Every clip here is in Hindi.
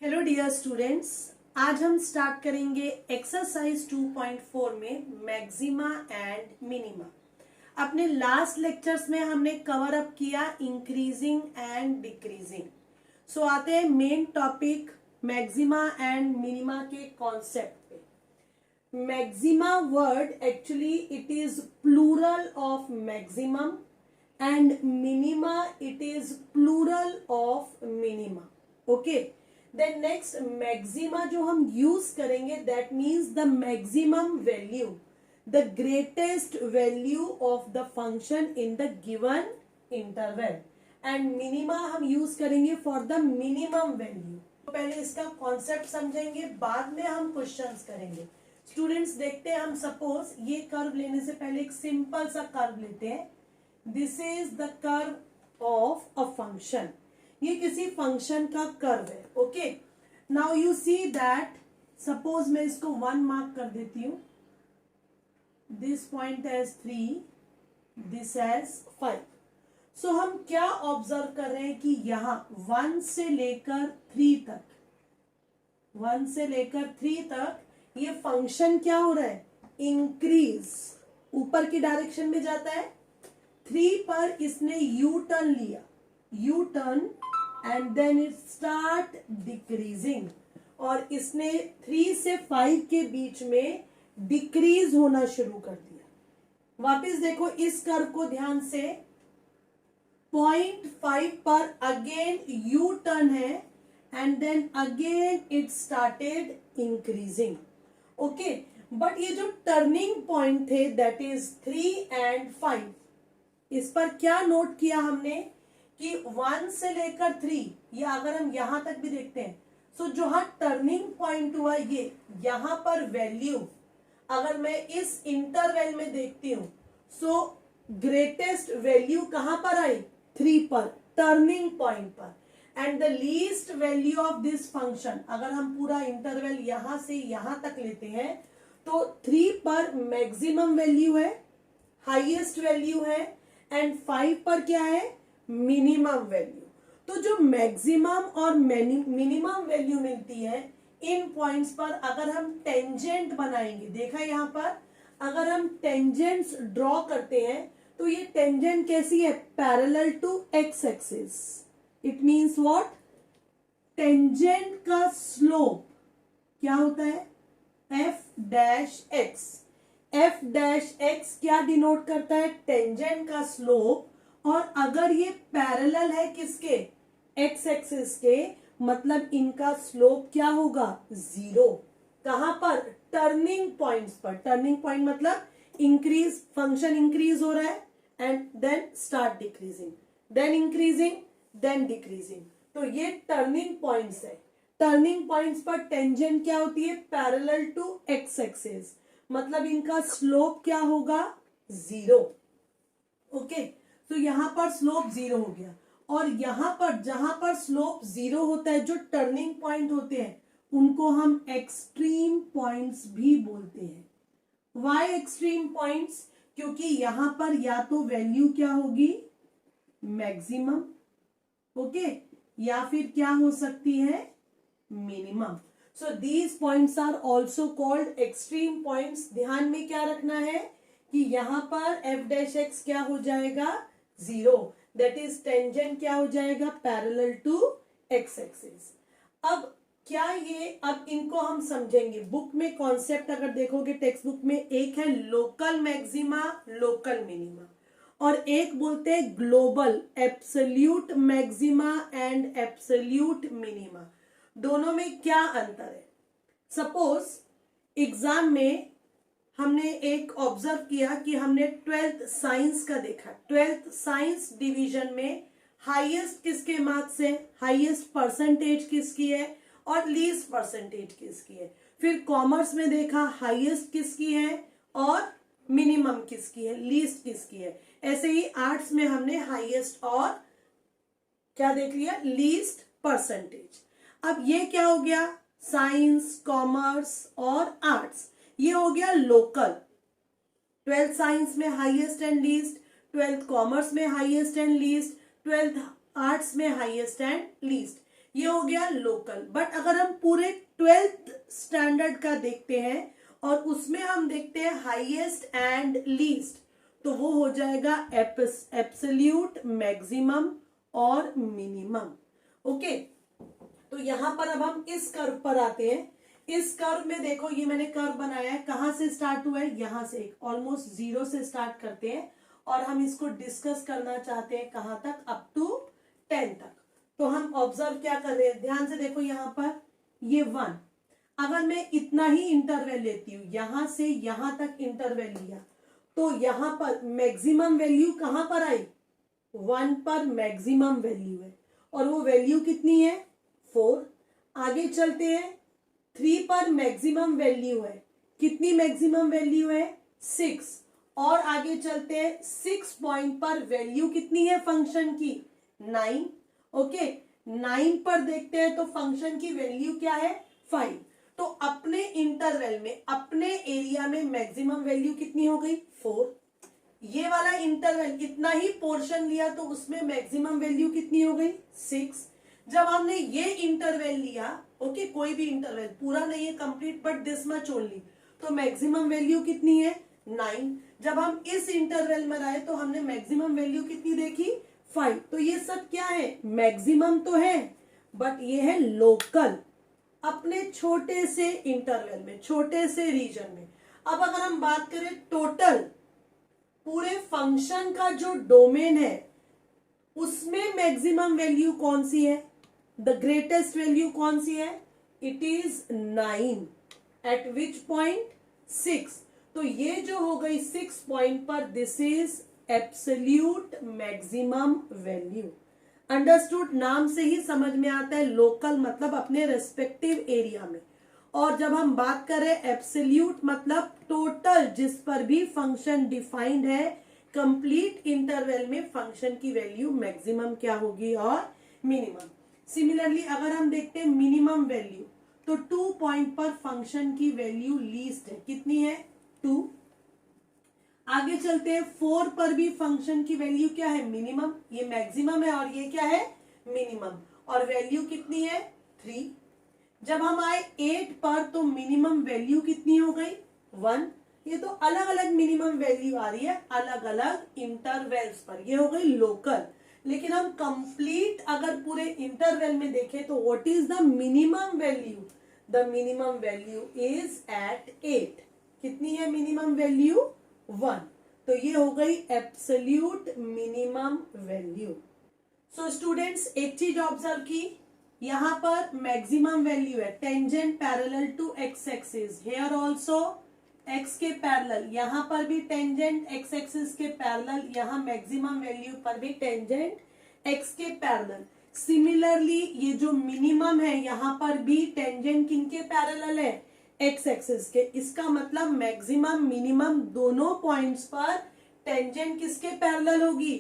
हेलो डियर स्टूडेंट्स, आज हम स्टार्ट करेंगे एक्सरसाइज 2.4 में मैक्सिमा एंड मिनिमा। अपने लास्ट लेक्चर्स में हमने कवर अप किया इंक्रीजिंग एंड डिक्रीजिंग। सो आते हैं main topic maxima and minima के कॉन्सेप्ट पे। Maxima word actually it is plural of maximum and minima it is plural of minima. Okay, then next maxima जो हम यूज करेंगे that means the maximum value, the greatest value of the function in the given interval, and minima हम यूज करेंगे फॉर द मिनिमम वैल्यू। तो पहले इसका कॉन्सेप्ट समझेंगे, बाद में हम क्वेश्चंस करेंगे। स्टूडेंट्स देखते हैं, हम सपोज ये कर्व लेने से पहले एक सिंपल सा कर्व लेते हैं। This is the curve of a function. ये किसी फंक्शन का कर्व है। Okay, now you see that suppose मैं इसको 1 मार्क कर देती हूं, this point as 3, this as 5। सो हम क्या ऑब्जर्व कर रहे हैं कि यहां 1 से लेकर 3 तक, 1 से लेकर 3 तक ये फंक्शन क्या हो रहा है, इंक्रीज, ऊपर की डायरेक्शन में जाता है। 3 पर इसने यू टर्न लिया, U turn, and then it start decreasing, और इसने 3 से 5 के बीच में डिक्रीज होना शुरू कर दिया। वापस देखो इस कर्व को ध्यान से, 0.5 पर अगेन यू टर्न है and then again it started increasing. Okay, but ये जो टर्निंग पॉइंट थे दैट इज 3 एंड 5, इस पर क्या नोट किया हमने कि 1 से लेकर 3, या अगर हम यहां तक भी देखते हैं, सो जो हाँ टर्निंग पॉइंट हुआ ये यहां पर वैल्यू, अगर मैं इस इंटरवल में देखती हूं, सो ग्रेटेस्ट वैल्यू कहां पर आई, 3 पर, टर्निंग पॉइंट पर, and the least value of this function, अगर हम पूरा इंटरवल यहां से यहां तक लेते हैं तो 3 पर मैक्सिमम वैल्यू है, हाईएस्ट वैल्यू है, एंड 5 पर क्या है, मिनिमम वैल्यू। तो जो मैक्सिमम और मिनिमम वैल्यू मिलती है इन पॉइंट्स पर, अगर हम टेंजेंट बनाएंगे, देखा यहां पर अगर हम टेंजेंट्स ड्रॉ करते हैं तो ये टेंजेंट कैसी है, parallel to X axis. It means what, tangent का स्लोप क्या होता है, F dash X. F dash X क्या डिनोट करता है, टेंजेंट का स्लोप, और अगर ये पैरेलल है किसके, एक्स एक्सिस के, मतलब इनका स्लोप क्या होगा, 0। कहां पर, टर्निंग पॉइंट्स पर। टर्निंग पॉइंट मतलब इंक्रीज, फंक्शन इंक्रीज हो रहा है and then start decreasing, then increasing, then decreasing. तो ये टर्निंग पॉइंट्स है। टर्निंग पॉइंट्स पर टेंजेंट क्या होती है, पैरेलल टू एक्स एक्सिस, मतलब इनका स्लोप क्या होगा, 0। ओके, तो यहां पर स्लोप 0 हो गया, और यहां पर जहां पर स्लोप 0 होता है, जो टर्निंग पॉइंट होते हैं उनको हम एक्सट्रीम पॉइंट्स भी बोलते हैं। वाई एक्सट्रीम पॉइंट्स, क्योंकि यहां पर या तो वैल्यू क्या होगी, मैक्सिमम, ओके, या फिर क्या हो सकती है, minimum. So these points are also called extreme points. ध्यान में क्या रखना है कि यहां पर एफ डैश एक्स क्या हो जाएगा, 0, दैट इज टेंजेंट क्या हो जाएगा, पैरेलल टू एक्स एक्सिस। अब क्या ये, अब इनको हम समझेंगे। बुक में कॉन्सेप्ट अगर देखोगे टेक्स्ट बुक में, एक है लोकल मैक्सिमा, लोकल मिनिमा, और एक बोलते हैं global absolute maxima and absolute minima. दोनों में क्या अंतर है, सपोज एग्जाम में हमने एक ऑब्जर्व किया कि हमने 12th साइंस का देखा, 12th साइंस डिवीजन में हाईएस्ट किसके मार्क्स है, हाईएस्ट परसेंटेज किसकी है, और लीस्ट परसेंटेज किसकी है। फिर कॉमर्स में देखा हाईएस्ट किसकी है और मिनिमम किसकी है, लीस्ट किसकी है। ऐसे ही आर्ट्स में हमने हाईएस्ट और क्या देख लिया, लीस्ट परसेंटेज। अब ये क्या हो गया, साइंस, कॉमर्स और आर्ट्स, ये हो गया लोकल। 12th साइंस में highest and least, 12th commerce में highest and least, 12th arts में हाईएस्ट एंड लीस्ट। ये हो गया लोकल। बट अगर हम पूरे 12th स्टैंडर्ड का देखते हैं और उसमें हम देखते हैं हाईएस्ट एंड लीस्ट, तो वो हो जाएगा एब्सोल्यूट, मैक्सिमम और मिनिमम। ओके, तो यहां पर अब हम इस कर्व पर आते हैं। इस कर्व में देखो, ये मैंने कर्व बनाया है, कहां से स्टार्ट हुआ है, यहां से ऑलमोस्ट 0 से स्टार्ट करते हैं और हम इसको डिस्कस करना चाहते हैं कहां तक, अप टू 10 तक। तो हम ऑब्जर्व क्या कर रहे हैं, ध्यान से देखो, यहां पर ये 1, अगर मैं इतना ही इंटरवल लेती हूं, यहां से यहां तक इंटरवल लिया, तो यहां पर मैक्सिमम वैल्यू कहां पर आई, 1 पर मैक्सिमम वैल्यू है और वो वैल्यू कितनी है, 4। आगे चलते हैं, 3 पर मैक्सिमम वैल्यू है, कितनी मैक्सिमम वैल्यू है, 6। और आगे चलते हैं, 6 पॉइंट पर वैल्यू कितनी है फंक्शन की, 9। ओके, 9 पर देखते हैं तो फंक्शन की वैल्यू क्या है, 5। तो अपने इंटरवल में, अपने एरिया में मैक्सिमम वैल्यू कितनी हो गई, 4। ये वाला इंटरवल, इतना ही पोर्शन लिया तो उसमें मैक्सिमम वैल्यू कितनी हो गई, 6। जब हमने ये इंटरवल लिया, ओके, कोई भी इंटरवल, पूरा नहीं है complete but this much only, तो मैक्सिमम वैल्यू कितनी है, 9। जब हम इस इंटरवल में आए तो हमने मैक्सिमम वैल्यू कितनी देखी, 5। तो ये सब क्या है, मैक्सिमम तो है बट ये है लोकल, अपने छोटे से इंटरवल में, छोटे से रीजन में। अब अगर हम बात करें टोटल पूरे फंक्शन का जो डोमेन है, उसमें मैक्सिमम वैल्यू कौन सी है, द ग्रेटेस्ट वैल्यू कौन सी है, it is 9। Eight which point, 6। तो ये जो हो गई 6 पॉइंट पर, this is absolute maximum value. Understood, नाम से ही समझ में आता है, लोकल मतलब अपने रेस्पेक्टिव एरिया में। और जब हम बात करें एब्सोल्यूट मतलब टोटल, जिस पर भी फंक्शन डिफाइंड है, कंप्लीट इंटरवल में फंक्शन की वैल्यू मैक्सिमम क्या होगी और मिनिमम। सिमिलरली अगर हम देखते हैं मिनिमम वैल्यू, तो 2 पॉइंट पर फंक्शन की वैल्यू लीस्ट है, कितनी है, 2। आगे चलते हैं, 4 पर भी फंक्शन की वैल्यू क्या है, मिनिमम, ये मैक्सिमम है और ये क्या है, मिनिमम, और वैल्यू कितनी है, 3। जब हम आए 8 पर तो मिनिमम वैल्यू कितनी हो गई, 1। ये तो अलग अलग मिनिमम वैल्यू आ रही है अलग अलग इंटरवल्स पर, ये हो गई लोकल। लेकिन हम कंप्लीट अगर पूरे इंटरवल में देखें तो what is the minimum value, the minimum value is at 8। कितनी है मिनिमम वैल्यू, 1। तो ये हो गई absolute minimum value. So students, एक चीज ऑब्जर्व की, यहां पर मैक्सिमम वैल्यू है tangent parallel to X axis, here also X के पैरेलल, यहां पर भी टेंजेंट एक्स एक्सिस के पैरेलल, यहां मैक्सिमम वैल्यू पर भी टेंजेंट एक्स के पैरेलल। सिमिलरली ये जो मिनिमम है यहां पर भी टेंजेंट किनके पैरेलल है, एक्स एक्सिस के। इसका मतलब मैक्सिमम मिनिमम दोनों पॉइंट्स पर टेंजेंट किसके पैरेलल होगी,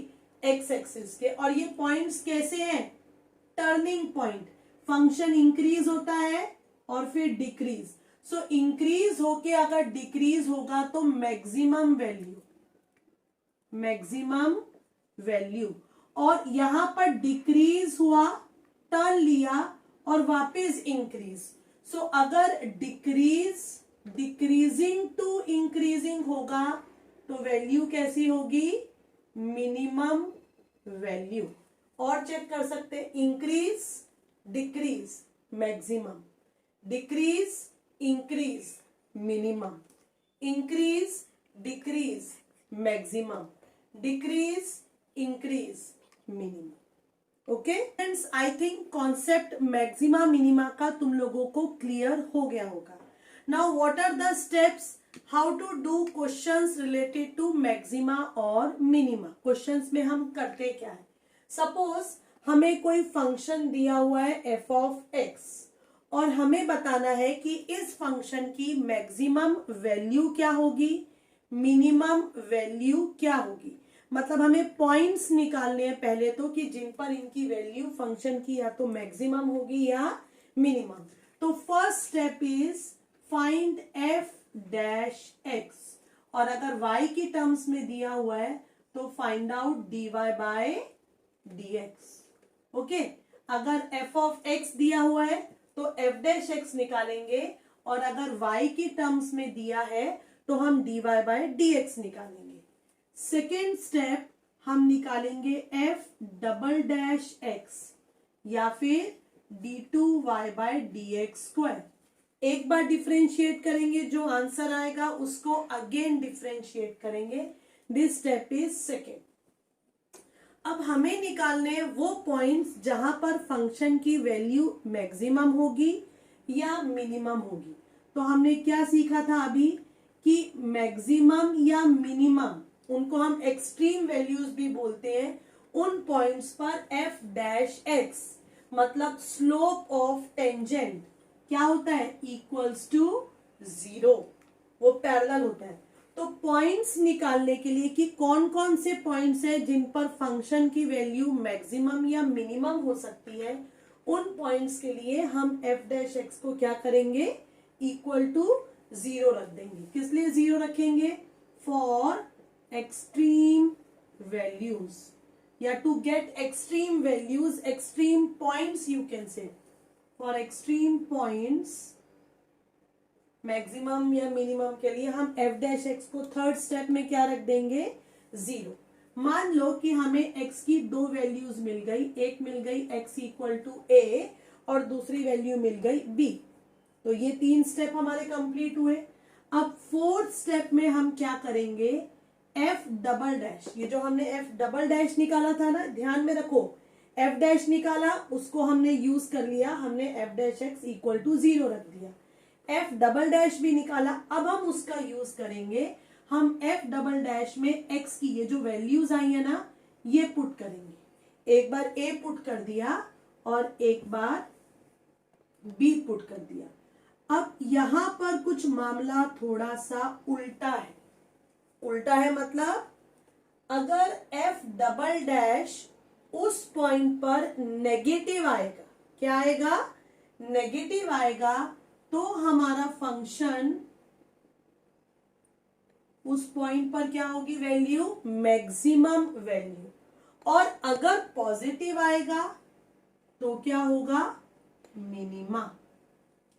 एक्स एक्सिस के। और ये पॉइंट्स कैसे हैं, टर्निंग पॉइंट, फंक्शन इंक्रीज होता है और फिर डिक्रीज। सो इंक्रीज होके अगर डिक्रीज होगा तो मैक्सिमम वैल्यू, मैक्सिमम वैल्यू, और यहां पर डिक्रीज हुआ, टर्न लिया और वापस इंक्रीज। सो अगर डिक्रीज डिक्रीजिंग टू इंक्रीजिंग होगा तो वैल्यू कैसी होगी, मिनिमम वैल्यू। और चेक कर सकते हैं, increase decrease maximum, decrease increase minimum, increase decrease maximum, decrease increase minimum. Okay friends, I think concept maxima minima का तुम लोगों को क्लियर हो गया होगा। Now what are the steps, how to do questions related to maxima और मिनिमा। क्वेश्चंस में हम करते क्या है, सपोज हमें कोई फंक्शन दिया हुआ है एफ ऑफ एक्स और हमें बताना है कि इस फंक्शन की मैक्सिमम वैल्यू क्या होगी, मिनिमम वैल्यू क्या होगी। मतलब हमें पॉइंट्स निकालने हैं पहले तो, कि जिन पर इनकी वैल्यू फंक्शन की या तो मैक्सिमम होगी या मिनिमम। तो first step is find F dash x, और अगर y की टर्म्स में दिया हुआ है तो find out dy bye dx। ओके, अगर एफ ऑफ एक्स दिया हुआ है तो एफ डैश एक्स निकालेंगे, और अगर y की टर्म्स में दिया है तो हम dy बाय डी एक्स निकालेंगे। सेकेंड स्टेप हम निकालेंगे एफ डबल डैश एक्स या फिर D two Y by D X square. एक बार डिफ्रेंशिएट करेंगे, जो आंसर आएगा उसको अगेन डिफ्रेंशिएट करेंगे। This step is second. अब हमें निकालने वो पॉइंट्स जहां पर फंक्शन की वैल्यू मैक्सिमम होगी या मिनिमम होगी। तो हमने क्या सीखा था अभी कि मैक्सिमम या मिनिमम, उनको हम एक्सट्रीम वैल्यूज भी बोलते हैं, उन पॉइंट्स पर एफ डैश एक्स मतलब स्लोप ऑफ टेंजेंट क्या होता है, इक्वल्स टू 0, वो पैरेलल होता है। तो पॉइंट्स निकालने के लिए कि कौन कौन से पॉइंट्स हैं जिन पर फंक्शन की वैल्यू मैक्सिमम या मिनिमम हो सकती है, उन पॉइंट्स के लिए हम एफ डैश एक्स को क्या करेंगे, इक्वल टू 0 रख देंगे। किस लिए 0 रखेंगे, फॉर एक्सट्रीम वैल्यूज या to get extreme values, extreme points you can say, for extreme points maximum या मिनिमम के लिए हम एफ डैश एक्स को थर्ड स्टेप में क्या रख देंगे, 0। मान लो कि हमें x की दो वैल्यूज मिल गई, एक मिल गई x इक्वल टू a और दूसरी वैल्यू मिल गई b। तो ये 3 स्टेप हमारे कंप्लीट हुए। अब फोर्थ स्टेप में हम क्या करेंगे, f डबल डैश, ये जो हमने f डबल डैश निकाला था ना, ध्यान में रखो, f डैश निकाला उसको हमने यूज कर लिया, हमने f dash x equal to 0 रख दिया। f डबल डैश भी निकाला, अब हम उसका यूज करेंगे, हम f डबल डैश में x की ये जो वैल्यूज आई है ना, ये पुट करेंगे। एक बार a पुट कर दिया और एक बार b पुट कर दिया। अब यहां पर कुछ मामला थोड़ा सा उल्टा है। उल्टा है मतलब अगर f डबल डैश उस पॉइंट पर नेगेटिव आएगा, क्या आएगा, नेगेटिव आएगा, तो हमारा फंक्शन उस पॉइंट पर क्या होगी वैल्यू, मैक्सिमम वैल्यू। और अगर पॉजिटिव आएगा तो क्या होगा, मिनिमा।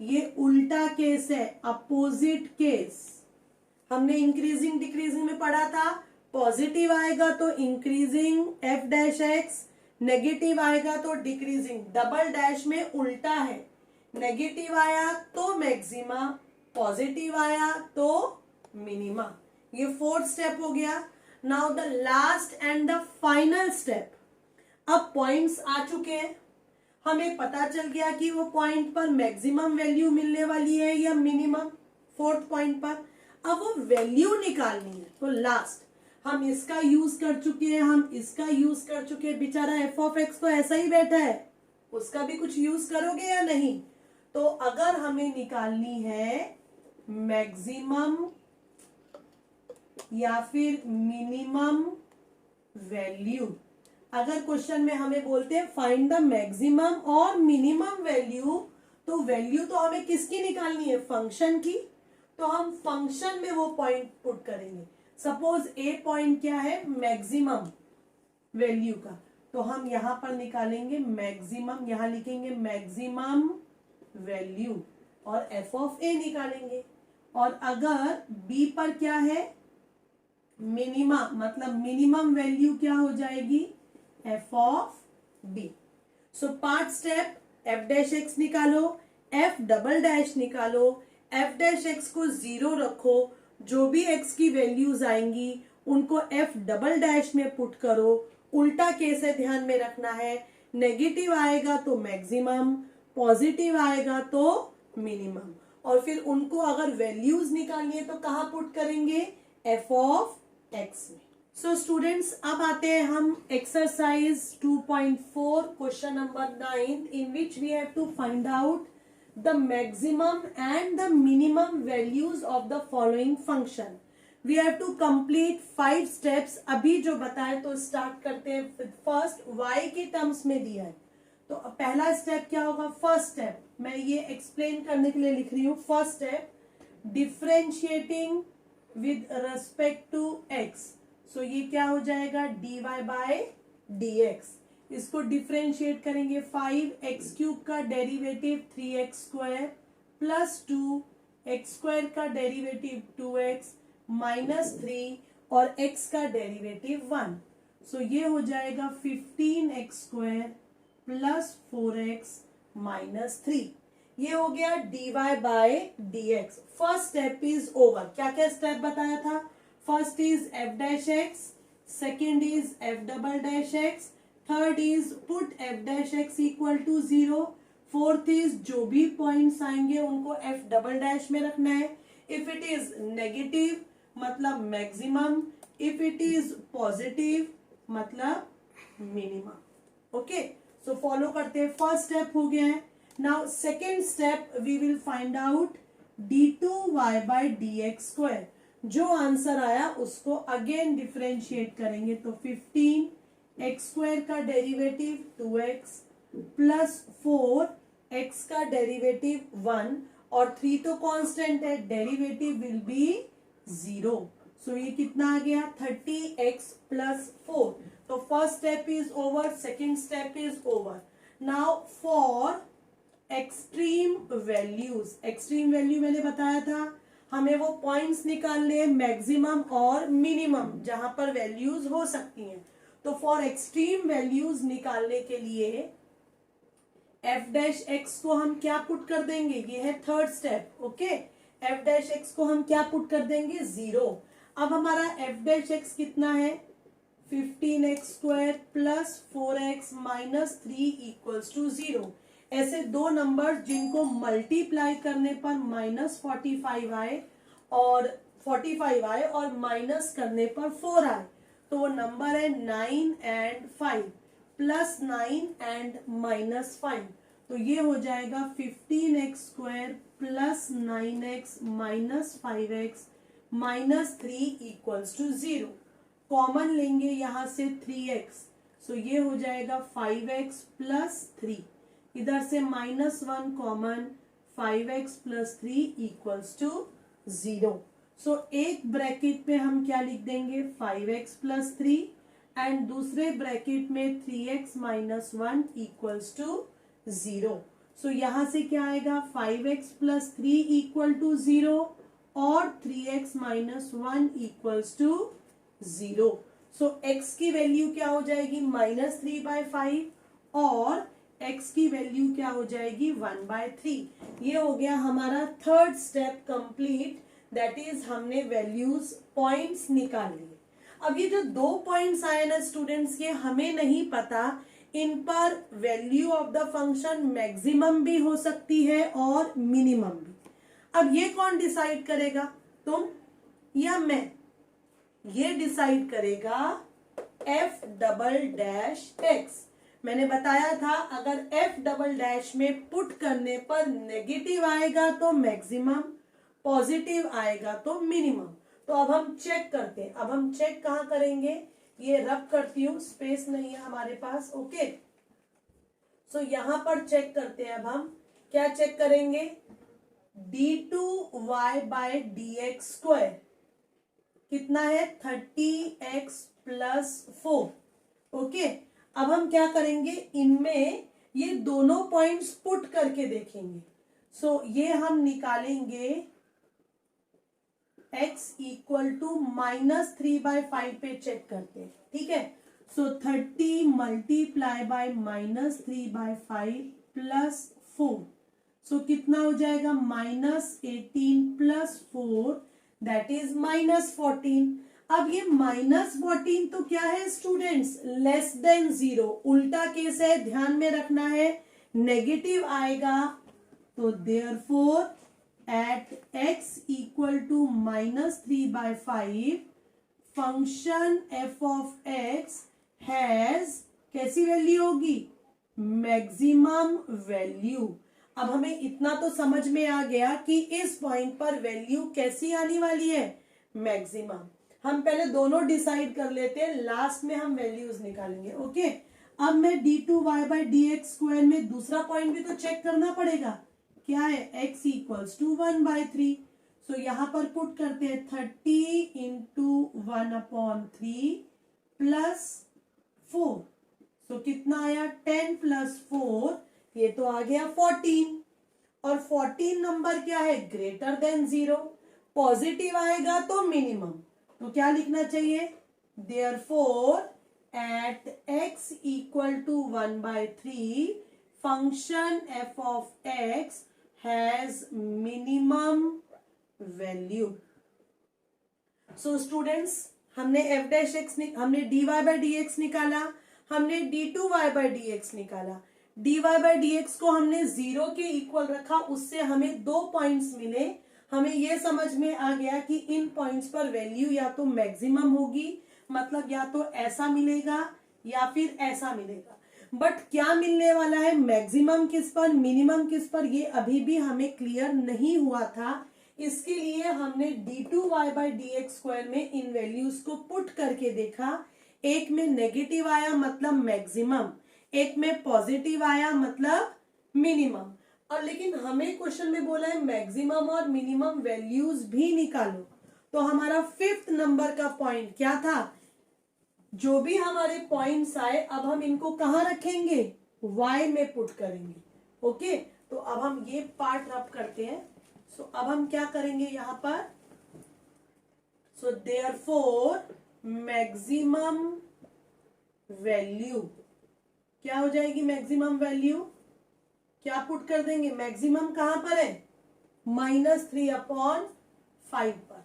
ये उल्टा केस है, अपोजिट केस। हमने इंक्रीजिंग डिक्रीजिंग में पढ़ा था, पॉजिटिव आएगा तो increasing F dash x, negative आएगा तो डिक्रीजिंग। डबल डैश में उल्टा है, नेगेटिव आया तो मैक्सिमा, पॉजिटिव आया तो मिनिमा। ये फोर्थ स्टेप हो गया। Now the last and the final step. अब पॉइंट्स आ चुके हैं, हमें पता चल गया कि वो पॉइंट पर मैक्सिमम वैल्यू मिलने वाली है या मिनिमम, फोर्थ पॉइंट पर। अब वो वैल्यू निकालनी है, तो लास्ट हम इसका यूज कर चुके हैं, हम इसका यूज कर चुके हैं। बेचारा एफ ऑफ एक्स तो ऐसा ही बैठा है, उसका भी कुछ यूज करोगे या नहीं। तो अगर हमें निकालनी है मैक्सिमम या फिर मिनिमम वैल्यू, अगर क्वेश्चन में हमें बोलते हैं फाइंड द मैक्सिमम और मिनिमम वैल्यू, तो वैल्यू तो हमें किसकी निकालनी है, फंक्शन की। तो हम फंक्शन में वो पॉइंट पुट करेंगे। सपोज ए पॉइंट क्या है, मैक्सिमम वैल्यू का, तो हम यहां पर निकालेंगे मैक्सिमम, यहां लिखेंगे मैक्सिमम वैल्यू और एफ ऑफ ए निकालेंगे। और अगर बी पर क्या है, मिनिमा, मतलब मिनिमम वैल्यू क्या हो जाएगी, F of B. So part step, F dash X निकालो, एफ डबल डैश निकालो, एफ डैश एक्स को 0 रखो, जो भी एक्स की वैल्यूज आएंगी उनको एफ डबल डैश में पुट करो। उल्टा केस है, ध्यान में रखना है, नेगेटिव आएगा तो मैक्सिमम, पॉजिटिव आएगा तो मिनिमम। और फिर उनको अगर वैल्यूज निकालनी है तो कहाँ पुट करेंगे, एफ ऑफ एक्स में। सो स्टूडेंट्स, अब आते हैं हम exercise 2.4 question number 9, in which we have to find out the maximum and the minimum values of the following function. We have to complete 5 steps. अभी जो बताए तो स्टार्ट करते हैं। फर्स्ट y के टर्म्स में दिया है, तो पहला स्टेप क्या होगा, फर्स्ट स्टेप मैं ये एक्सप्लेन करने के लिए लिख रही हूं। First step, differentiating with respect to x, so ये क्या हो जाएगा, dy बाय dx। इसको डिफरेंशिएट करेंगे 5x³ का डेरिवेटिव 3x² प्लस 2x² का डेरिवेटिव 2x माइनस 3 और x का डेरिवेटिव 1। सो ये हो जाएगा 15x² प्लस 4x माइनस 3। ये हो गया dy bye dx। First step is over. क्या क्या स्टेप बताया था? First is f dash x, second is f double dash x, third is put f dash x equal to 0, fourth is जो भी पॉइंट्स आएंगे उनको f डबल डैश में रखना है। इफ इट इज नेगेटिव मतलब maximum, if it is positive मतलब मिनिमम। ओके, सो फॉलो करते हैं। फर्स्ट स्टेप हो गया है। Now second step we will find out d2y by dx²। जो आंसर आया उसको अगेन डिफरेंशिएट करेंगे तो 15x² का डेरिवेटिव 2x प्लस 4x का डेरिवेटिव 1 और 3 तो कांस्टेंट है, डेरिवेटिव विल बी 0। सो ये कितना आ गया 30x प्लस 4। तो first step is over, second step is over. Now for extreme values, extreme value मैंने बताया था हमें वो पॉइंट्स निकालने हैं मैक्सिमम और मिनिमम जहां पर वैल्यूज हो सकती हैं। तो फॉर एक्सट्रीम वैल्यूज निकालने के लिए f डैश x को हम क्या पुट कर देंगे, ये है third step. Okay, f dash x को हम क्या पुट कर देंगे 0। अब हमारा f डैश x कितना है 15x² plus 4x minus 3 equals to 0। ऐसे दो नंबर जिनको मल्टीप्लाई करने पर -45 आए और 45 आए और माइनस करने पर 4 आए, तो वो नंबर है 9 एंड 5 प्लस 9 एंड माइनस 5। तो ये हो जाएगा 15x² plus 9x minus 5x minus 3 equals to 0। Common लेंगे यहां से 3x, सो ये हो जाएगा 5x प्लस 3। इधर से -1 common 5x plus 3 equals to 0। So एक ब्रैकेट में हम क्या लिख देंगे 5x प्लस 3 एंड दूसरे ब्रैकेट में 3x माइनस 1 इक्वल्स टू 0। सो यहां से क्या आएगा 5x प्लस 3 इक्वल टू 0 और 3x minus 1 equals to 0। So x की वैल्यू क्या हो जाएगी -3/5 और x की वैल्यू क्या हो जाएगी 1/3। ये हो गया हमारा third step complete, that is हमने वैल्यूज पॉइंट्स निकाल लिए। अब ये जो 2 पॉइंट्स आए ना स्टूडेंट्स, ये हमें नहीं पता इन पर value of the function maximum भी हो सकती है और मिनिमम भी। अब ये कौन डिसाइड करेगा, तुम या मैं? ये डिसाइड करेगा f डबल डैश x। मैंने बताया था अगर f डबल डैश में पुट करने पर नेगेटिव आएगा तो मैक्सिमम, पॉजिटिव आएगा तो मिनिमम। तो अब हम चेक करते हैं। अब हम चेक कहाँ करेंगे, ये रब करती हूँ, स्पेस नहीं है हमारे पास। ओके, सो यहां पर चेक करते हैं। अब हम क्या चेक करेंगे d2y बाय dx² कितना है 30x प्लस 4। ओके, अब हम क्या करेंगे, इनमें ये दोनों पॉइंट्स पुट करके देखेंगे। सो ये हम निकालेंगे x इक्वल टू -3/5 पे चेक करते हैं। ठीक है, सो 30 मल्टीप्लाई बाय -3/5 प्लस 4, सो कितना हो जाएगा -18 प्लस 4 दैट इज -14। अब ये -14 तो क्या है स्टूडेंट्स, लेस देन 0। उल्टा केस है, ध्यान में रखना है, नेगेटिव आएगा। तो therefore at x equal to -3/5 function f of x has कैसी वैल्यू होगी, मैक्सिमम वैल्यू। अब हमें इतना तो समझ में आ गया कि इस पॉइंट पर वैल्यू कैसी आने वाली है, मैक्सिमम। हम पहले दोनों डिसाइड कर लेते हैं, लास्ट में हम वैल्यूज निकालेंगे। ओके, अब मैं d2y बाई dx² में दूसरा पॉइंट भी तो चेक करना पड़ेगा, क्या है x इक्वल्स टू 1/3। सो यहां पर पुट करते हैं 30 इंटू 1/3 प्लस 4, सो कितना आया 10 प्लस 4, ये तो आ गया 14, और 14 नंबर क्या है ग्रेटर देन 0, पॉजिटिव आएगा तो मिनिमम, तो क्या लिखना चाहिए therefore at x equal to 1/3 function f of x has minimum value. So students, हमने f डैश x हमने dy बाई डी एक्स निकाला, हमने d2y बाई डी एक्स निकाला, dy बाई डी एक्स को हमने 0 के इक्वल रखा, उससे हमें 2 पॉइंट्स मिले। हमें यह समझ में आ गया कि इन पॉइंट्स पर वैल्यू या तो मैक्सिमम होगी, मतलब या तो ऐसा मिलेगा या फिर ऐसा मिलेगा, बट क्या मिलने वाला है, मैक्सिमम किस पर मिनिमम किस पर, ये अभी भी हमें क्लियर नहीं हुआ था। इसके लिए हमने d2y by D X square में इन वैल्यूज को पुट करके देखा। एक में नेगेटिव आया मतलब मैक्सिमम, एक में पॉजिटिव आया मतलब मिनिमम, और लेकिन हमें क्वेश्चन में बोला है मैक्सिमम और मिनिमम वैल्यूज भी निकालो। तो हमारा 5th नंबर का पॉइंट क्या था, जो भी हमारे पॉइंट्स आए अब हम इनको कहां रखेंगे, y में पुट करेंगे। ओके, तो अब हम ये पार्ट रब करते हैं। सो अब हम क्या करेंगे यहां पर, सो देयरफॉर मैक्सिमम वैल्यू क्या हो जाएगी, मैक्सिमम वैल्यू क्या पुट कर देंगे, मैक्सिमम कहां पर है -3/5 पर,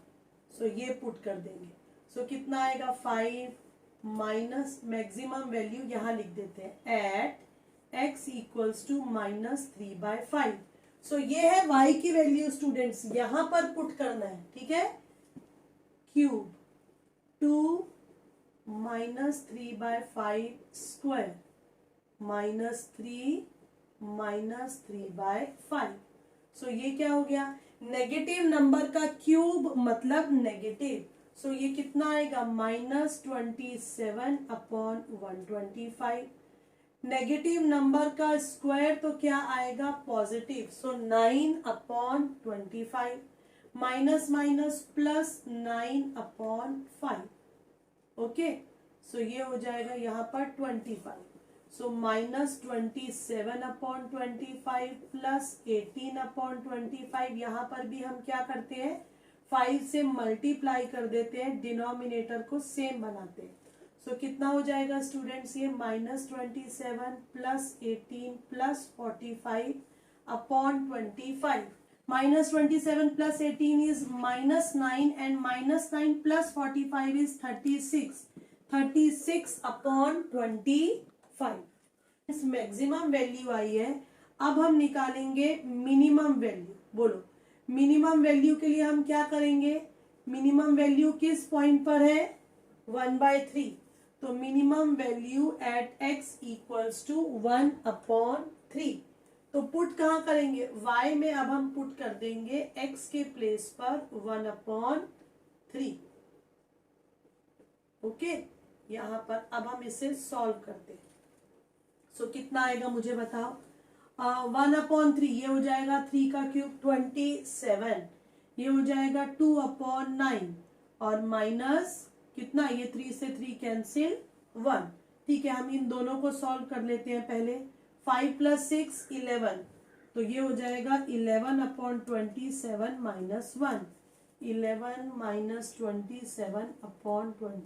सो ये पुट कर देंगे। सो कितना आएगा 5 माइनस मैक्सिमम वैल्यू यहां लिख देते हैं एट x इक्वल्स टू -3/5। सो ये है y की वैल्यू स्टूडेंट्स, यहां पर पुट करना है, ठीक है, क्यूब 2 -3/5 स्क्वायर -3 -3/5। सो ये क्या हो गया, नेगेटिव नंबर का क्यूब मतलब नेगेटिव, सो ये कितना आएगा -27/125। नेगेटिव नंबर का स्क्वायर तो क्या आएगा पॉजिटिव, सो 9/25 माइनस माइनस प्लस 9/5। ओके, सो ये हो जाएगा यहाँ पर 25, सो -27/25 प्लस 18/25। यहाँ पर भी हम क्या करते हैं 5 से मल्टीप्लाई कर देते हैं, डिनोमिनेटर को सेम बनाते हैं। सो कितना हो जाएगा स्टूडेंट्स, ये -27 plus 18 plus 45/25। -27 plus 18 is -9 and -9 plus 45 is 36, 36/25। इस मैक्सिमम वैल्यू आई है। अब हम निकालेंगे मिनिमम वैल्यू। बोलो, मिनिमम वैल्यू के लिए हम क्या करेंगे, मिनिमम वैल्यू किस पॉइंट पर है 1/3, तो minimum value at x equals to 1/3। तो पुट कहाँ करेंगे, y में अब हम पुट कर देंगे x के प्लेस पर 1/3। ओके, यहाँ पर अब हम इसे सॉल्व करते हैं। सो कितना आएगा मुझे बताओ, 1/3 ये हो जाएगा 3 का क्यूब 27, ये हो जाएगा 2/9 और माइनस कितना, ये 3 से 3 कैंसिल 1। ठीक है, हम इन दोनों को सॉल्व कर लेते हैं पहले। 5 + 6 11, तो ये हो जाएगा 11/27 minus 1, 11 minus 27/20।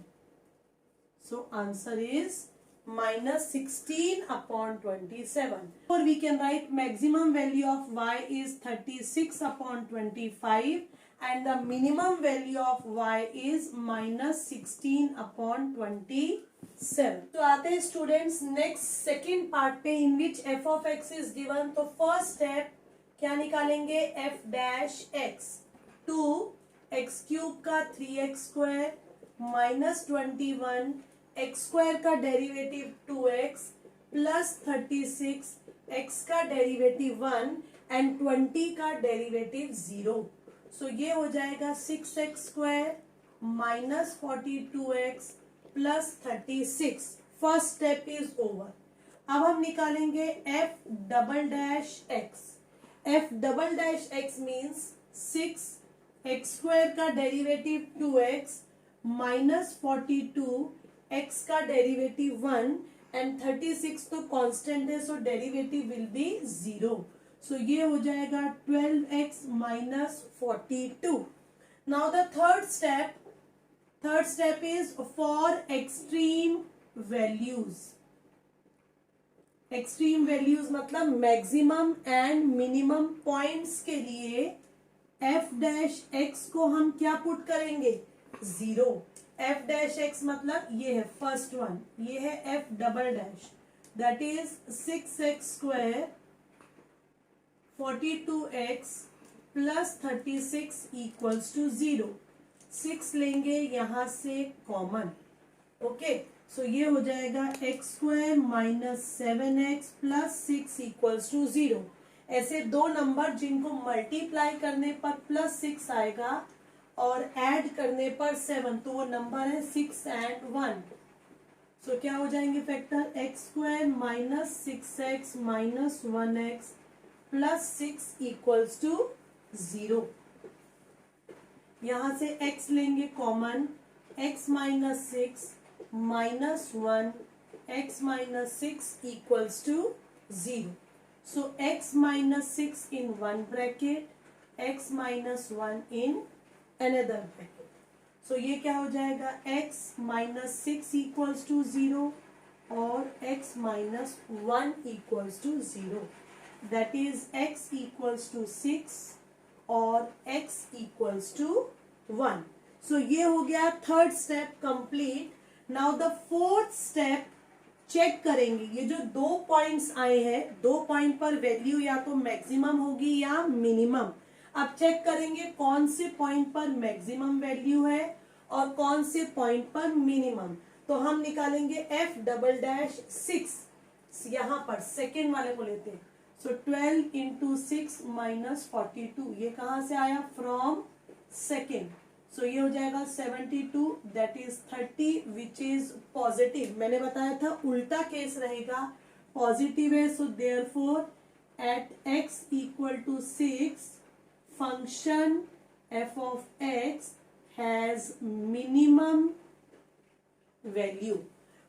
So answer is -16/27। और we can write maximum value of y is 36/25 and the minimum value of y is -16/27। तो आते हैं स्टूडेंट्स नेक्स्ट सेकेंड पार्ट पे, इन विच f of x is given। तो फर्स्ट स्टेप क्या निकालेंगे, f डैश x 2x³ का 3x² -21 x² का डेरिवेटिव 2x प्लस 36 x का डेरिवेटिव 1 एंड 20 का डेरिवेटिव 0। सो ये हो जाएगा 6x² -42x plus 36। First step is over. अब हम निकालेंगे f double dash x। f double dash x means 6x² का डेरिवेटिव 2x -42 x का डेरिवेटिव 1 एंड 36 तो कांस्टेंट है, सो डेरिवेटिव विल बी 0. सो ये हो जाएगा 12x minus 42. Now the third step is for extreme values. Extreme values मतलब मैक्सिमम एंड मिनिमम पॉइंट्स के लिए f डैश x को हम क्या पुट करेंगे? 0. f डैश x मतलब ये है फर्स्ट वन, ये है f double dash, that is 6x square 42x plus 36 equals to 0. 6 लेंगे यहां से कॉमन. ओके, सो ये हो जाएगा X square minus 7x plus 6 equals to 0. ऐसे दो नंबर जिनको मल्टीप्लाई करने पर प्लस 6 आएगा और ऐड करने पर 7, तो वो नंबर है 6 and 1. सो क्या हो जाएंगे factor? X square minus 6x minus 1x plus 6 equals to 0. यहां से x लेंगे common, x minus 6 minus 1 x minus 6 equals to 0. So x minus 6 in one bracket, x minus 1 in another bracket. So ये क्या हो जाएगा? x minus 6 equals to 0 और x minus 1 equals to 0. That is x equals to 6 और x equals to 1. So ये हो गया third step complete. Now the fourth step check करेंगे. ये जो 2 पॉइंट्स आए हैं, 2 पॉइंट पर वैल्यू या तो मैक्सिमम होगी या मिनिमम. अब चेक करेंगे कौन से पॉइंट पर मैक्सिमम वैल्यू है और कौन से पॉइंट पर मिनिमम. तो हम निकालेंगे f डबल डैश 6. यहां पर सेकेंड वाले को लेते हैं. सो 12 इंटू 6 माइनस 42. ये कहां से आया? From second. सो ये हो जाएगा 72, that is 30 which is positive. मैंने बताया था उल्टा केस रहेगा, पॉजिटिव है. So therefore at x equal to 6 function f of x has minimum value.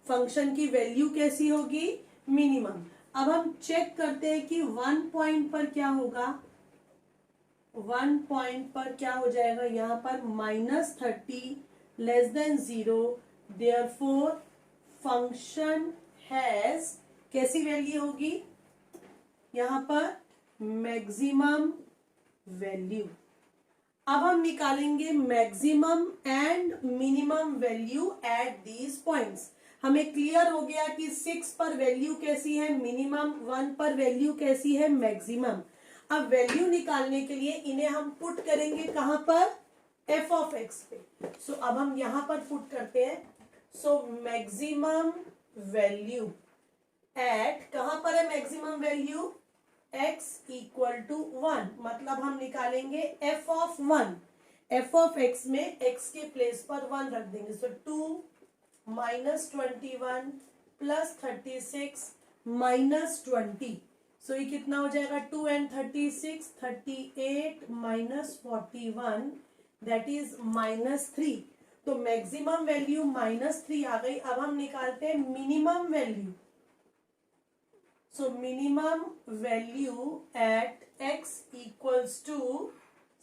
Function की वैल्यू कैसी होगी? मिनिमम. अब हम चेक करते हैं कि 1 पॉइंट पर क्या होगा. 1 पॉइंट पर क्या हो जाएगा? यहाँ पर -30 less than 0. Therefore function has कैसी वैल्यू होगी? यहाँ पर मैक्सिमम वैल्यू. अब हम निकालेंगे maximum and minimum value at these points. हमें क्लियर हो गया कि 6 पर वैल्यू कैसी है? मिनिमम. 1 पर वैल्यू कैसी है? मैक्सिमम. अब वैल्यू निकालने के लिए इन्हें हम पुट करेंगे कहां पर? f ऑफ x पे. सो अब हम यहां पर पुट करते हैं. सो मैक्सिमम वैल्यू एट, कहां पर है maximum value? x equal to 1. मतलब हम निकालेंगे f of 1. f of x में x के प्लेस पर 1 रख देंगे. So 2 minus 21 plus 36 minus 20. So ये कितना हो जाएगा? 2 and 36, 38 माइनस 41, दैट इज -3. तो मैक्सिमम वैल्यू -3 आ गई. अब हम निकालते हैं minimum value. So minimum value at x equals to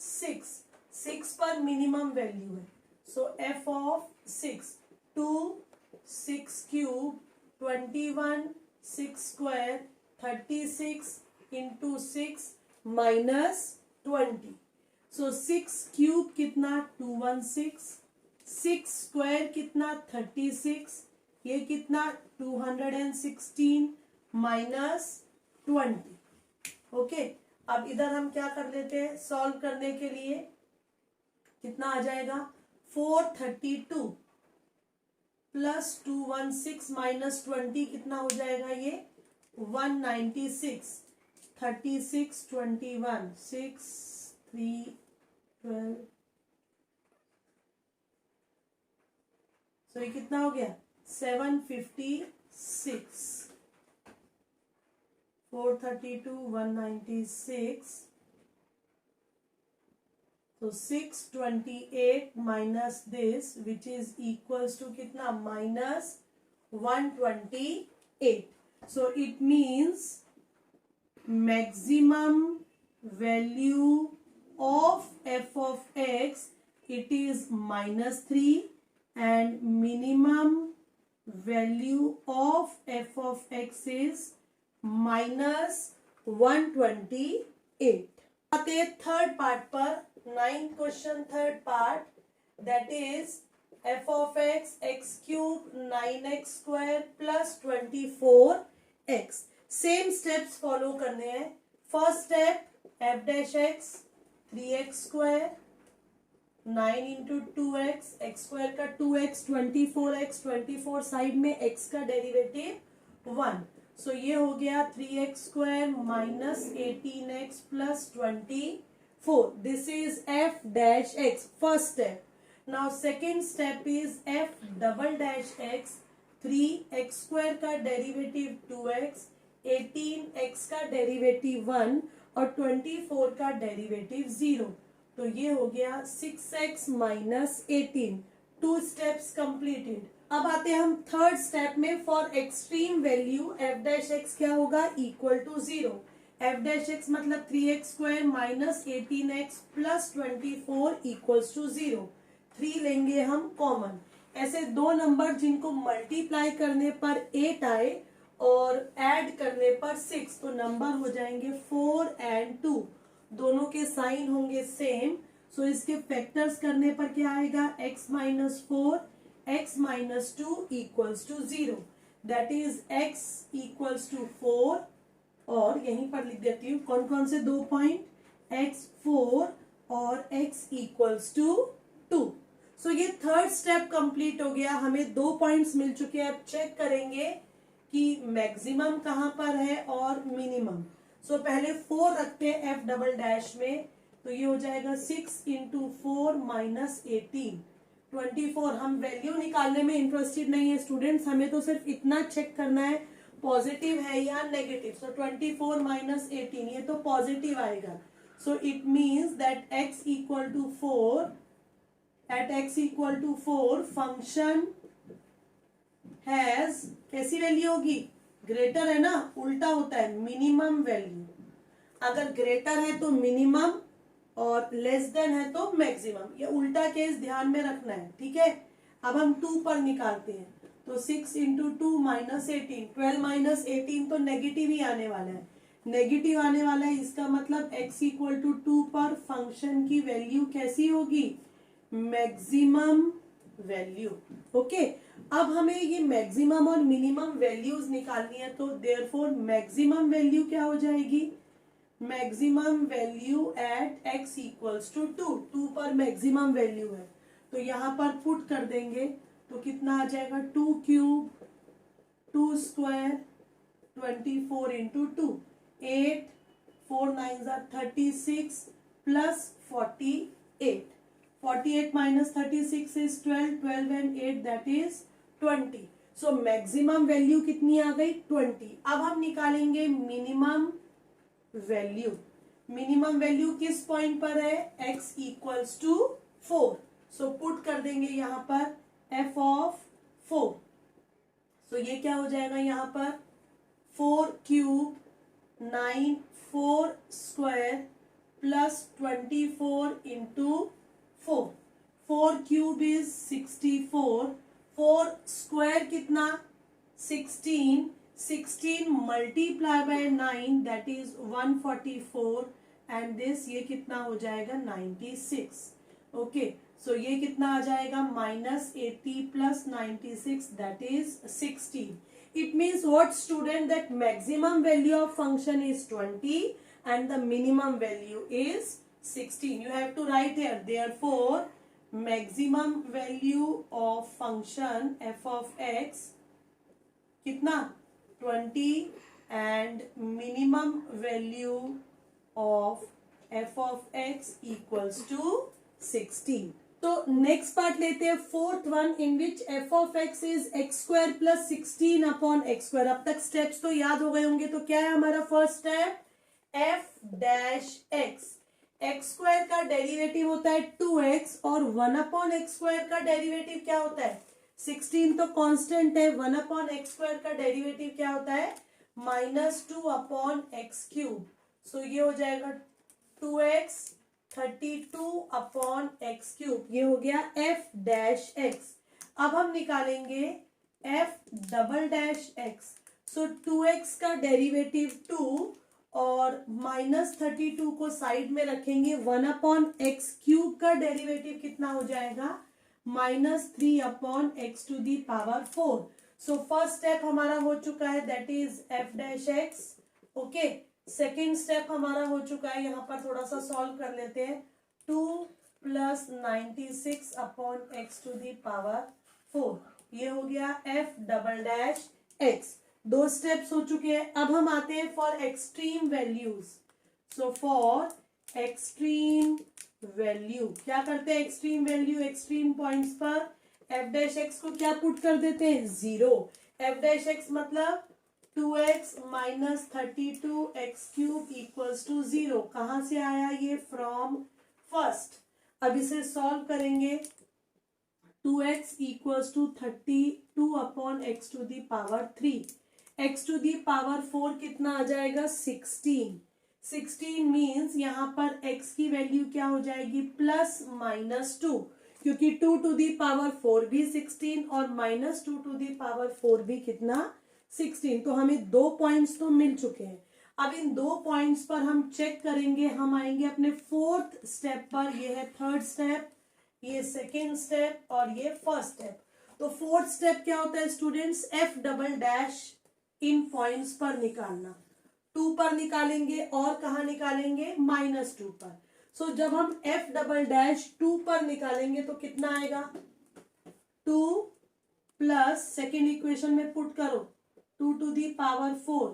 6. 6 पर मिनिमम वैल्यू है. So f of 6, 2 6 cube 21 6 square 36 into 6 minus 20. So 6 cube कितना? 216. 6 स्क्वायर कितना? 36. ये कितना? 216 माइनस 20. ओके, अब इधर हम क्या कर लेते हैं? सॉल्व करने के लिए कितना आ जाएगा? 432 प्लस 216 माइनस 20 कितना हो जाएगा? ये 196. 36 21 6 3 12. सो ये कितना हो गया? 756. 432 196. So 628 minus this which is equals to कितना? -128. 8. So it means maximum value of f of x, it is -3, and minimum value of f of x is -128. आते हैं थर्ड पार्ट पर, 9th question third part, that is f of x x cube 9x square plus 24x. Same steps follow करने हैं. First step f dash x 3x square 9 into 2x, x square का 2x, 24x, 24 साइड में x का डेरिवेटिव 1. सो ये हो गया 3x square minus 18x plus 24. This is f dash x, first step. Now second step is f double dash x 3x square का डेरिवेटिव 2x, 18x का डेरिवेटिव 1 और 24 का डेरिवेटिव 0. तो ये हो गया 6x माइनस 18. 2 steps completed. अब आते हैं हम थर्ड स्टेप में. For extreme value f dash x क्या होगा, equal to 0. f dash x मतलब 3x square minus 18x plus 24 equals to 0. 3 लेंगे हम कॉमन. ऐसे दो नंबर जिनको मल्टीप्लाई करने पर 8 आए और ऐड करने पर 6, तो नंबर हो जाएंगे 4 and 2. दोनों के साइन होंगे सेम. सो इसके फैक्टर्स करने पर क्या आएगा, x minus 4 x minus 2 equals to 0. That is x equals to 4. और यहीं पर लिख देती हूँ कौन कौन से 2 पॉइंट, x 4 और x इक्वल्स टू 2. सो ये थर्ड स्टेप कंप्लीट हो गया. हमें 2 पॉइंट्स मिल चुके हैं. अब चेक करेंगे कि मैक्सिमम कहां पर है और मिनिमम. सो पहले 4 रखते हैं f डबल डैश में. तो ये हो जाएगा 6 इंटू 4 माइनस 18, 24. हम वैल्यू निकालने में इंटरेस्टेड नहीं है स्टूडेंट्स, हमें तो सिर्फ इतना चेक करना है पॉजिटिव है या नेगेटिव. सो 24 माइनस 18, ये तो पॉजिटिव आएगा. So it means that x equal to 4, at x equal to 4 function has, कैसी वैल्यू होगी, ग्रेटर है ना, उल्टा होता है मिनिमम वैल्यू. अगर ग्रेटर है तो मिनिमम और लेस देन है तो मैक्सिमम. ये उल्टा केस ध्यान में रखना है, ठीक है. अब हम 2 पर निकालते हैं. तो 6 इंटू 2 माइनस 18, 12 माइनस 18 तो नेगेटिव ही आने वाला है. नेगेटिव आने वाला है, इसका मतलब x इक्वल टू 2 पर फंक्शन की वैल्यू कैसी होगी, मैक्सिमम वैल्यू. ओके. अब हमें ये मैक्सिमम और मिनिमम वैल्यूज निकालनी है. तो देयरफॉर मैक्सिमम वैल्यू क्या हो जाएगी, maximum value at x equals to 2. 2 पर मैक्सिमम वैल्यू है तो यहाँ पर पुट कर देंगे. तो कितना आ जाएगा, 2 cube 2 square 24 into 2, 8 4 9 36 plus 48. 48 minus 36 is 12. 12 and 8 that is 20. So maximum value कितनी आ गई, 20. अब हम निकालेंगे मिनिमम वैल्यू. मिनिमम वैल्यू किस पॉइंट पर है, x equals to 4. So put कर देंगे यहाँ पर f ऑफ 4. सो ये क्या हो जाएगा यहाँ पर, 4 cube 9 4 square plus 24 into 4. 4 cube is 64. 4 square कितना, 16. 16 multiply by 9 that is 144. And this ये कितना हो जाएगा, 96. ओके. सो ये कितना आ जाएगा, minus 80 plus 96 that is 16. It means what student, that maximum value of function is 20 and the minimum value is 16. You have to write here. Therefore, maximum value of function f of x कितना, 20 and minimum value of f of x equals to 16. तो नेक्स्ट पार्ट लेते हैं, fourth one, in which F of x is x square plus 16 upon x square. अब तक स्टेप्स तो याद हो गए होंगे. तो क्या है हमारा first step, F dash x. X square का डेरिवेटिव होता है 2x और 1 अपॉन एक्स स्क्वायर का डेरिवेटिव क्या होता है, 16 तो कांस्टेंट है, 1/x² का डेरिवेटिव क्या होता है, -2/x³। सो ये हो जाएगा 2x 32/x³, ये हो गया f'(x). अब हम निकालेंगे f'(x). सो 2x का डेरिवेटिव 2 और -32 को साइड में रखेंगे, 1/x³ का डेरिवेटिव कितना हो जाएगा, -3/x⁴। सो फर्स्ट स्टेप हमारा हो चुका है, that is f'(x). Okay, second step हमारा हो चुका है, यहाँ पर थोड़ा सा सॉल्व कर लेते हैं। 2 + 96/x⁴, ये हो गया f'(x). दो स्टेप्स हो चुके हैं। अब हम आते हैं for extreme values. So for extreme value क्या करते हैं, एक्सट्रीम वैल्यू एक्सट्रीम पॉइंट्स पर f'(x) को क्या पुट कर देते हैं, 0। f'(x) मतलब 2x - 32x³ = 0। कहां से आया ये, फ्रॉम फर्स्ट। अब इसे सॉल्व करेंगे, 2x = 32/x⁴, x⁴ कितना आ जाएगा, 16। 16 मीन्स यहाँ पर x की वैल्यू क्या हो जाएगी, +-2, क्योंकि 2⁴ भी 16 और -2⁴ भी कितना, 16। तो हमें 2 पॉइंट्स तो मिल चुके हैं। अब इन 2 पॉइंट्स पर हम चेक करेंगे, हम आएंगे अपने फोर्थ स्टेप पर। ये है थर्ड स्टेप, ये सेकेंड स्टेप और ये फर्स्ट स्टेप। तो फोर्थ स्टेप क्या होता है स्टूडेंट्स, f'' इन पॉइंट्स पर निकालना। 2 पर निकालेंगे और कहाँ निकालेंगे, -2 पर। सो जब हम f'' 2 पर निकालेंगे तो कितना आएगा, 2 प्लस सेकेंड इक्वेशन में पुट करो, 2⁴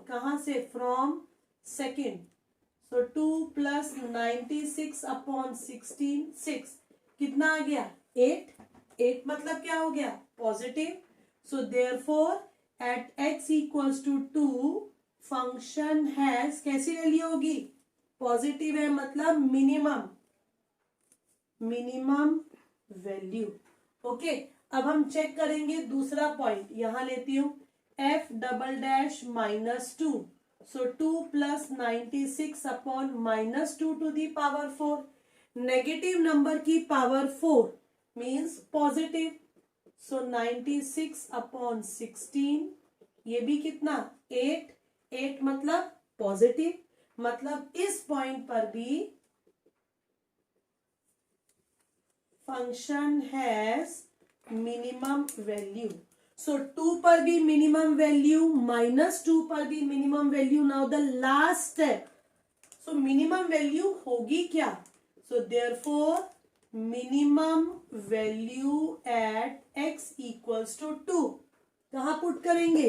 कहाँ से, फ्रॉम सेकेंड। सो 2 + 96/16, 6 कितना आ गया, 8। 8 मतलब क्या हो गया, positive. So therefore at x = 2 function has कैसी वैल्यू होगी, पॉजिटिव है, मतलब मिनिमम वैल्यू। ओके, अब हम चेक करेंगे दूसरा पॉइंट, यहां लेती हूं f'' -2। सो 2 + 96/-2⁴, नेगेटिव नंबर की पावर 4 मीन्स पॉजिटिव। सो 96/16, ये भी कितना, 8। 8 मतलब पॉजिटिव, मतलब इस पॉइंट पर भी function has minimum value. So 2 पर भी मिनिमम वैल्यू, -2 पर भी minimum value. Now the last step, so minimum value होगी क्या, so therefore minimum value at x = 2 कहाँ पुट करेंगे,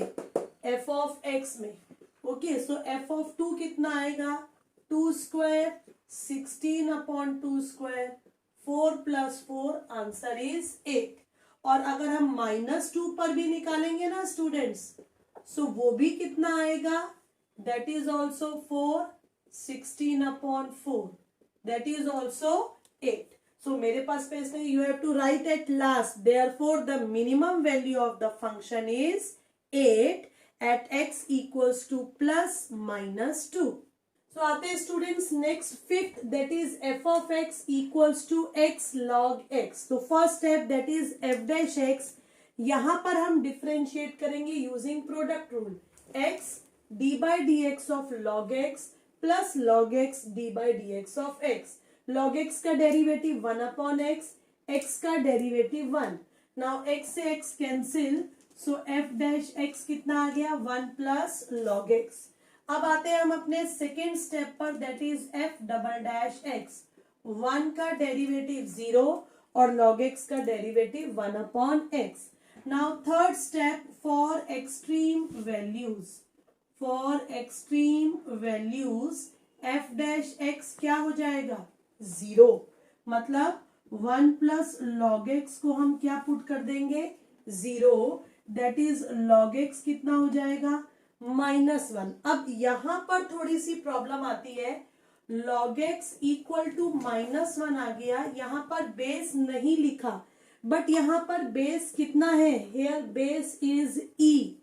f(x) में। ओके, सो f(2) कितना आएगा, 2², 16/2², 4 + 4, आंसर इज 8। और अगर हम -2 पर भी निकालेंगे ना स्टूडेंट्स, सो वो भी कितना आएगा, that is also 4, 16/4, that is also 8। So मेरे पास पेज में you have to write at last, therefore the minimum value of the function is 8 at x = +-2। So आते हैं students next fifth, that is f(x) = x log x। तो first step that is f'(x), यहां पर हम डिफरेंशिएट करेंगे using product rule, x d/dx of log x plus log x d/dx of x। log x का डेरिवेटिव 1/x, x का डेरिवेटिव 1। नाउ x से x कैंसिल, सो f'(x) कितना आ गया, 1 + log x। अब आते हैं हम अपने सेकेंड स्टेप पर, दैट इज f''x। 1 का डेरिवेटिव 0 और log x का derivative 1/x। Now third step for extreme values, f'(x) क्या हो जाएगा, 0। मतलब 1 + log x को हम क्या पुट कर देंगे, 0, दैट इज log x कितना हो जाएगा, -1। अब यहां पर थोड़ी सी प्रॉब्लम आती है, log x = -1 आ गया, यहां पर बेस नहीं लिखा, बट यहाँ पर बेस कितना है, here base is E,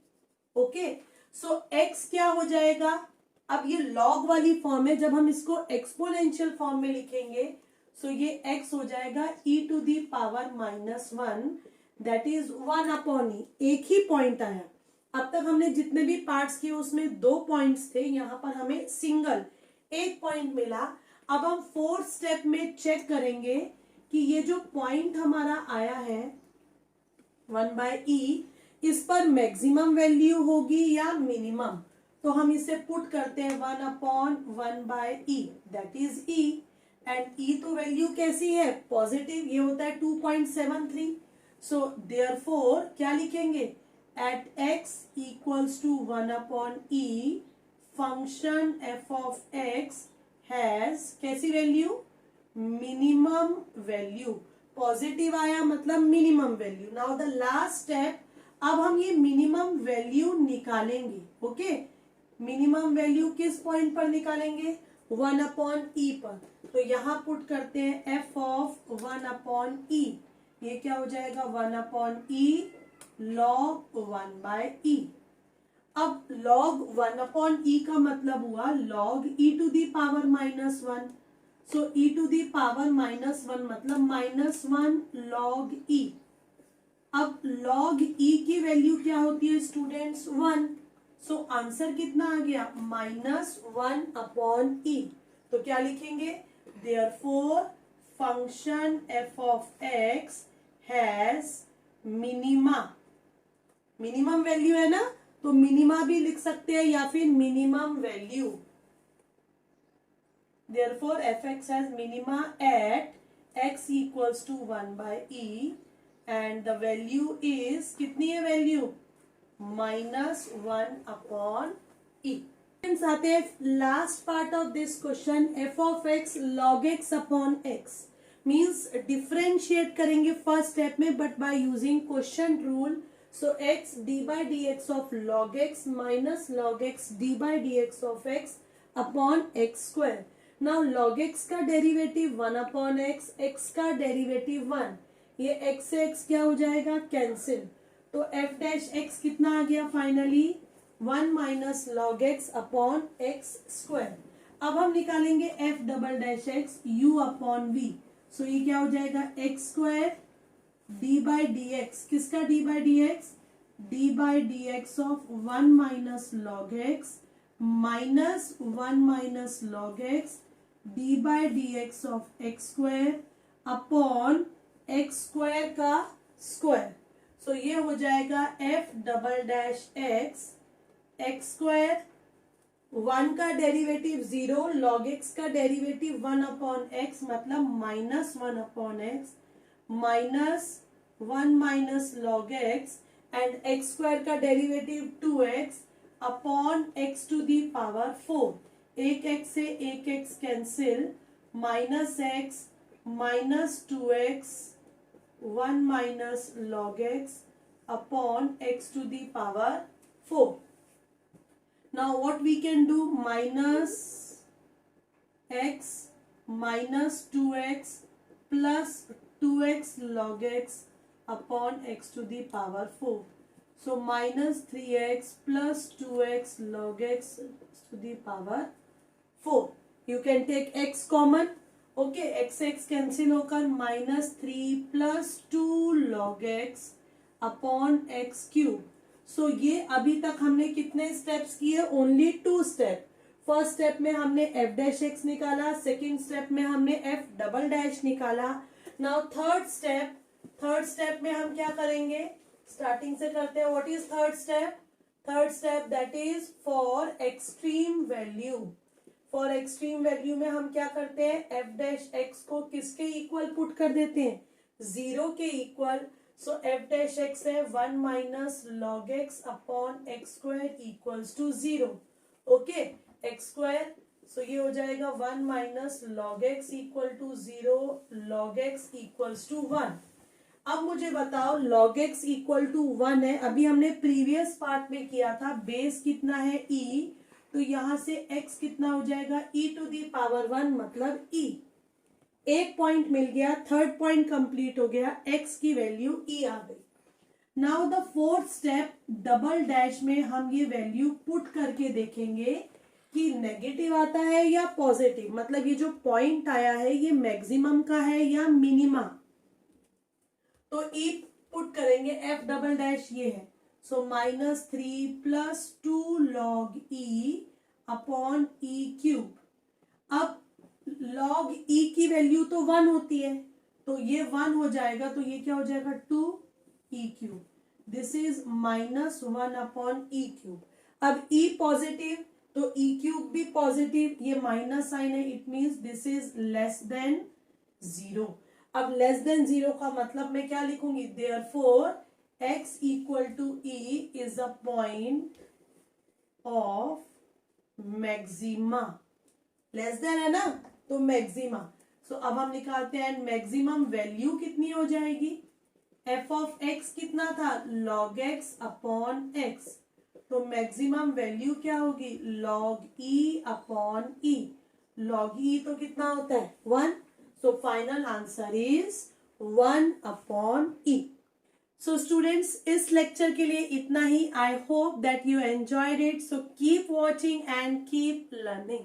okay. So x क्या हो जाएगा, अब ये लॉग वाली फॉर्म है, जब हम इसको एक्सपोनेंशियल फॉर्म में लिखेंगे सो ये x हो जाएगा e to the power -1, that is 1 upon e. एक ही पॉइंट आया, अब तक हमने जितने भी पार्ट्स किए उसमें 2 पॉइंट्स थे, यहाँ पर हमें सिंगल एक पॉइंट मिला। अब हम फोर्थ स्टेप में चेक करेंगे कि ये जो पॉइंट हमारा आया है 1/e, इस पर मैक्सिमम वैल्यू होगी या मिनिमम, तो हम इसे पुट करते हैं 1/1/e, that is e, and e तो वैल्यू कैसी है, पॉजिटिव, ये होता है 2.73। सो देयरफॉर क्या लिखेंगे, at x equals to 1/e function f of x has कैसी वैल्यू, मिनिमम वैल्यू। पॉजिटिव आया मतलब minimum value. Now the last step, अब हम ये मिनिमम वैल्यू निकालेंगे, ओके। मिनिमम वैल्यू किस पॉइंट पर निकालेंगे, 1/e पर। तो यहाँ पुट करते हैं f ऑफ 1/e, ये क्या हो जाएगा 1/e log 1/e। अब log 1/e का मतलब हुआ log e to the power -1, so e to the power -1 मतलब -1 log e। अब log e की वैल्यू क्या होती है स्टूडेंट्स, 1, सो आंसर कितना आ गया -1/e। तो क्या लिखेंगे, therefore function f of x has minima, minimum value है ना, तो मिनिमा भी लिख सकते हैं या फिर minimum value. Therefore fx has minima at x equals to 1/e and the value is कितनी है वैल्यू, -1/e। आते हैं last part of this question, f of x log x upon x means differentiate करेंगे फर्स्ट स्टेप में but by using question rule. So x d by dx of log x minus log x d by dx of x upon x square. Now log x का डेरिवेटिव 1/x, x का डेरिवेटिव 1, ये x से x क्या हो जाएगा, कैंसिल। तो f डैश x कितना आ गया finally 1 minus log x upon x square. अब हम निकालेंगे f double dash x u upon v, सो ये क्या हो जाएगा x square d by D x, किसका d by D x, d by D x of 1 minus log x minus 1 minus log x d by D x of x square upon x square का स्क्वायर। सो ये हो जाएगा f double dash x x square, 1 का डेरिवेटिव 0, लॉग एक्स का डेरिवेटिव 1 अपॉन एक्स मतलब -1 upon x minus 1 minus log x and x square का derivative 2x upon x to the power 4। एक x से एक x cancel, minus x minus 2x 1 minus log x upon x to the power 4। Now what we can do, minus x minus 2x plus 2x log x upon x to the power 4. So minus 3x plus 2x log x to the power 4. You can take x common. Okay, x cancel होकर minus 3 plus 2 log x upon x cube. सो ये अभी तक हमने कितने स्टेप्स किए, ओनली 2 स्टेप। फर्स्ट स्टेप में हमने f डैश x निकाला, सेकेंड स्टेप में हमने f डबल डैश निकाला। नाउ थर्ड स्टेप में हम क्या करेंगे, स्टार्टिंग से करते हैं। What is third step that is for extreme value. For extreme value में हम क्या करते हैं, f डैश x को किसके इक्वल पुट कर देते हैं, 0 के equal. So f dash x है 1 minus log x upon x square equals to 0। Okay, x square, so ये हो जाएगा 1 minus log x equal to 0, log x equals to 1। अब मुझे बताओ log x इक्वल टू 1 है, अभी हमने प्रीवियस पार्ट में किया था, बेस कितना है e, तो यहां से x कितना हो जाएगा e टू दी पावर 1 मतलब e। एक पॉइंट मिल गया, थर्ड पॉइंट कंप्लीट हो गया, x की वैल्यू e आ गई. Now the fourth step, double dash में हम ये वैल्यू पुट करके देखेंगे कि नेगेटिव आता है या पॉजिटिव, मतलब ये जो पॉइंट आया है ये मैक्सिमम का है या मिनिमा. तो e पुट करेंगे, f डबल डैश ये है, सो -3 + 2 log e upon e cube. अब log e की वैल्यू तो 1 होती है, तो ये 1 हो जाएगा, तो ये क्या हो जाएगा 2 e cube. This is -1 upon e cube. अब e पॉजिटिव तो e क्यूब भी पॉजिटिव, ये माइनस साइन है, it means this is less than 0. अब लेस देन 0 का मतलब मैं क्या लिखूंगी, therefore x = e is a point of maxima. Less than है ना, तो मैक्सिमा. सो अब हम निकालते हैं मैक्सिमम वैल्यू कितनी हो जाएगी, f ऑफ x कितना था, log x अपॉन x. तो मैक्सिमम वैल्यू क्या होगी, log e upon e. log e तो कितना होता है 1. So final answer is 1 upon e. So students, इस लेक्चर के लिए इतना ही. I hope that you enjoyed it. So keep watching and keep learning.